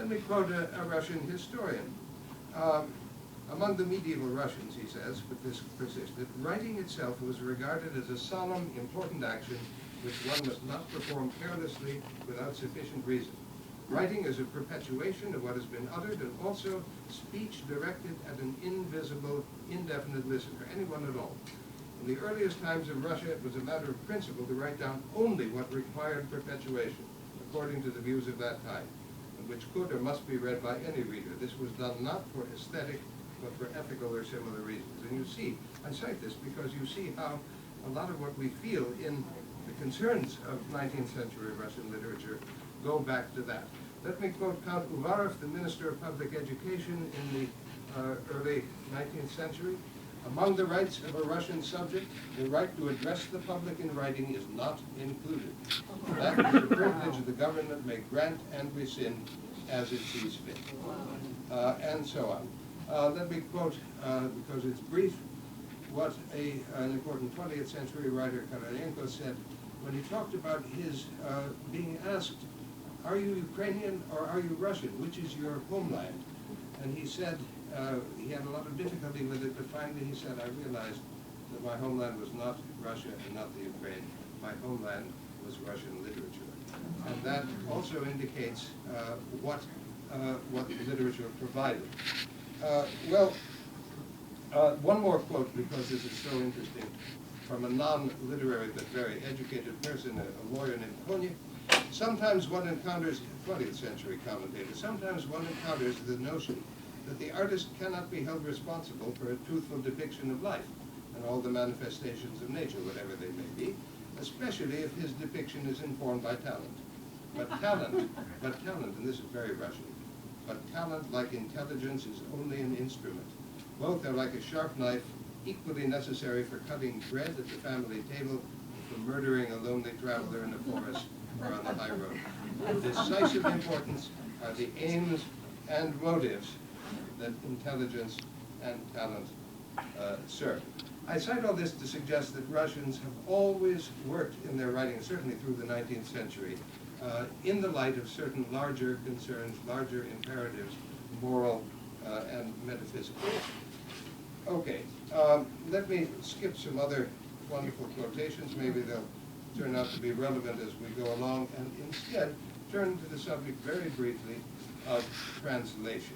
Let me quote a Russian historian. Among the medieval Russians, he says, but this persisted, writing itself was regarded as a solemn, important action which one must not perform carelessly without sufficient reason. Writing is a perpetuation of what has been uttered and also speech directed at an invisible, indefinite listener, anyone at all. In the earliest times of Russia, it was a matter of principle to write down only what required perpetuation, according to the views of that time, and which could or must be read by any reader. This was done not for aesthetic, but for ethical or similar reasons. And you see, I cite this because you see how a lot of what we feel in the concerns of 19th century Russian literature go back to that. Let me quote Count Uvarov, the Minister of Public Education in the early 19th century. Among the rights of a Russian subject, the right to address the public in writing is not included. That is a privilege the government may grant and rescind as it sees fit. And so on. Let me quote, because it's brief, what an important 20th century writer, Korolenko, said when he talked about his being asked, are you Ukrainian or are you Russian? Which is your homeland? And he said he had a lot of difficulty with it, but finally he said, I realized that my homeland was not Russia and not the Ukraine. My homeland was Russian literature. And that also indicates what literature provided. One more quote, because this is so interesting, from a non-literary but very educated person, a lawyer named Konya. Sometimes one encounters, 20th century commentator, sometimes one encounters the notion that the artist cannot be held responsible for a truthful depiction of life and all the manifestations of nature, whatever they may be, especially if his depiction is informed by talent. But talent, and this is very Russian, but talent, like intelligence, is only an instrument. Both are like a sharp knife, equally necessary for cutting bread at the family table and for murdering a lonely traveler in the forest or on the high road. Of decisive importance are the aims and motives that intelligence and talent serve. I cite all this to suggest that Russians have always worked in their writing, certainly through the 19th century, in the light of certain larger concerns, larger imperatives, moral and metaphysical. Okay, let me skip some other wonderful quotations. Maybe they'll turn out to be relevant as we go along, and instead turn to the subject very briefly of translation.